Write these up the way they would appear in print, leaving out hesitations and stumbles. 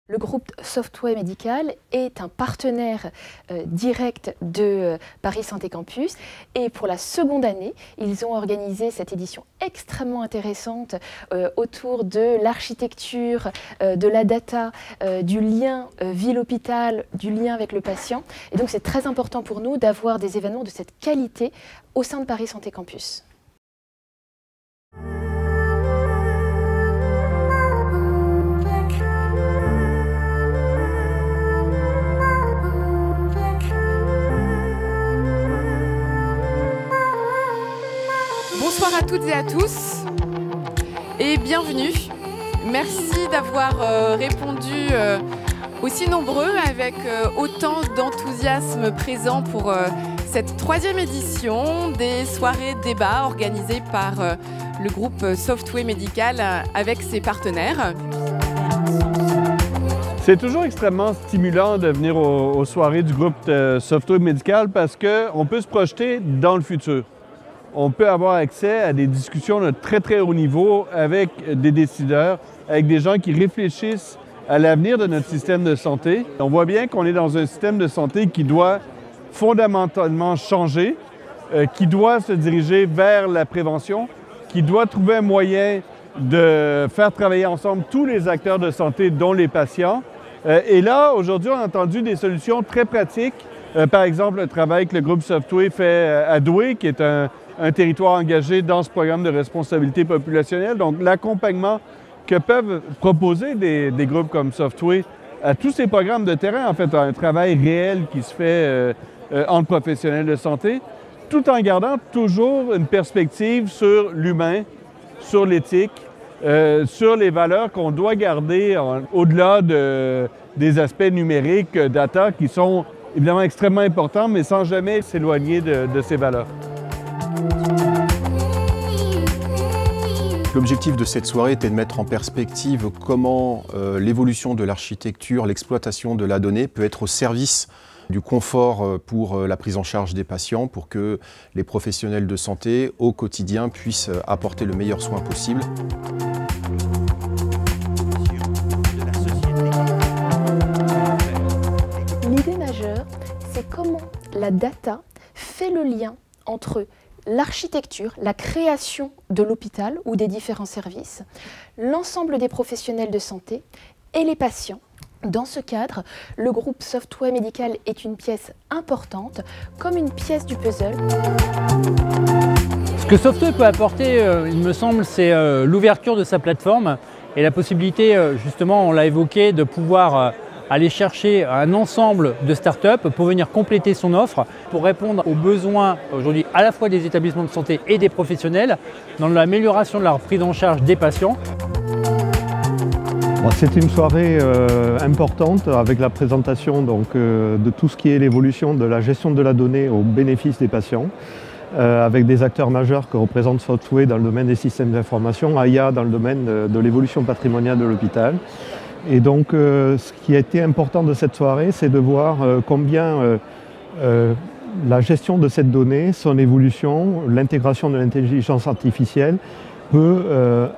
Le groupe Softway Médical est un partenaire direct de Paris Santé Campus et pour la seconde année, ils ont organisé cette édition extrêmement intéressante autour de l'architecture, de la data, du lien ville-hôpital, du lien avec le patient. Et donc c'est très important pour nous d'avoir des événements de cette qualité au sein de Paris Santé Campus. Bonsoir à toutes et à tous et bienvenue. Merci d'avoir répondu aussi nombreux avec autant d'enthousiasme présent pour cette troisième édition des soirées débats organisées par le groupe Softway Médical avec ses partenaires. C'est toujours extrêmement stimulant de venir aux soirées du groupe Softway Médical parce qu'on peut se projeter dans le futur. On peut avoir accès à des discussions de très haut niveau avec des décideurs, avec des gens qui réfléchissent à l'avenir de notre système de santé. On voit bien qu'on est dans un système de santé qui doit fondamentalement changer, qui doit se diriger vers la prévention, qui doit trouver un moyen de faire travailler ensemble tous les acteurs de santé, dont les patients. Et là, aujourd'hui, on a entendu des solutions très pratiques. Par exemple, le travail que le groupe Softway fait à Douai, qui est un territoire engagé dans ce programme de responsabilité populationnelle. Donc, l'accompagnement que peuvent proposer des groupes comme Softway à tous ces programmes de terrain, en fait, un travail réel qui se fait entre professionnels de santé, tout en gardant toujours une perspective sur l'humain, sur l'éthique, sur les valeurs qu'on doit garder au-delà des aspects numériques, data, qui sont évidemment extrêmement importants, mais sans jamais s'éloigner de ces valeurs. L'objectif de cette soirée était de mettre en perspective comment l'évolution de l'architecture, l'exploitation de la donnée peut être au service du confort pour la prise en charge des patients, pour que les professionnels de santé au quotidien puissent apporter le meilleur soin possible. L'idée majeure, c'est comment la data fait le lien entre l'architecture, la création de l'hôpital ou des différents services, l'ensemble des professionnels de santé et les patients. Dans ce cadre, le groupe Softway Médical est une pièce importante, comme une pièce du puzzle. Ce que Softway peut apporter, il me semble, c'est l'ouverture de sa plateforme et la possibilité, justement, on l'a évoqué, de pouvoir aller chercher un ensemble de startups pour venir compléter son offre, pour répondre aux besoins aujourd'hui à la fois des établissements de santé et des professionnels dans l'amélioration de la prise en charge des patients. C'est une soirée importante avec la présentation de tout ce qui est l'évolution de la gestion de la donnée au bénéfice des patients, avec des acteurs majeurs que représente Softway dans le domaine des systèmes d'information, AIA dans le domaine de l'évolution patrimoniale de l'hôpital. Et donc, ce qui a été important de cette soirée, c'est de voir combien la gestion de cette donnée, son évolution, l'intégration de l'intelligence artificielle peut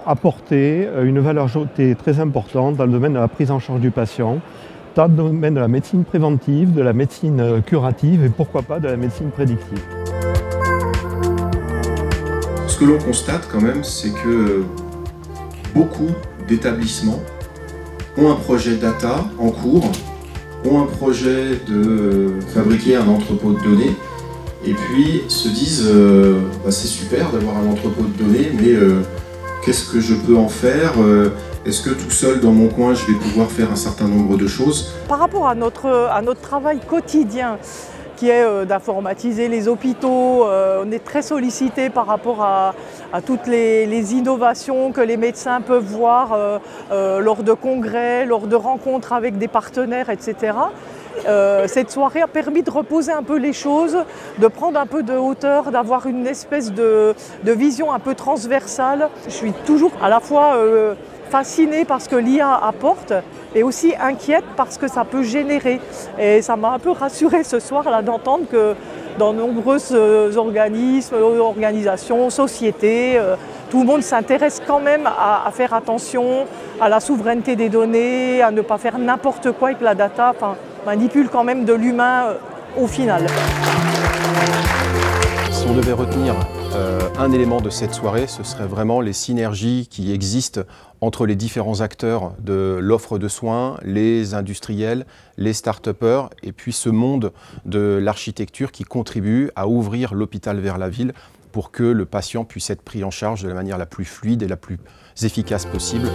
apporter une valeur ajoutée très importante dans le domaine de la prise en charge du patient, dans le domaine de la médecine préventive, de la médecine curative et pourquoi pas de la médecine prédictive. Ce que l'on constate quand même, c'est que beaucoup d'établissements ont un projet data en cours, ont un projet de fabriquer un entrepôt de données, et puis se disent c'est super d'avoir un entrepôt de données, mais qu'est-ce que je peux en faire? Est-ce que tout seul dans mon coin je vais pouvoir faire un certain nombre de choses? Par rapport à notre travail quotidien, qui est d'informatiser les hôpitaux, on est très sollicité par rapport à toutes les innovations que les médecins peuvent voir lors de congrès, lors de rencontres avec des partenaires, etc. Cette soirée a permis de reposer un peu les choses, de prendre un peu de hauteur, d'avoir une espèce de vision un peu transversale. Je suis toujours à la fois fascinée par ce que l'IA apporte et aussi inquiète parce que ça peut générer. Et ça m'a un peu rassurée ce soir là d'entendre que dans de nombreux organismes, organisations, sociétés, tout le monde s'intéresse quand même à faire attention à la souveraineté des données, à ne pas faire n'importe quoi avec la data, enfin, manipule quand même de l'humain au final. Si on devait retenir un élément de cette soirée, ce serait vraiment les synergies qui existent entre les différents acteurs de l'offre de soins, les industriels, les start-upers, et puis ce monde de l'architecture qui contribue à ouvrir l'hôpital vers la ville pour que le patient puisse être pris en charge de la manière la plus fluide et la plus efficace possible.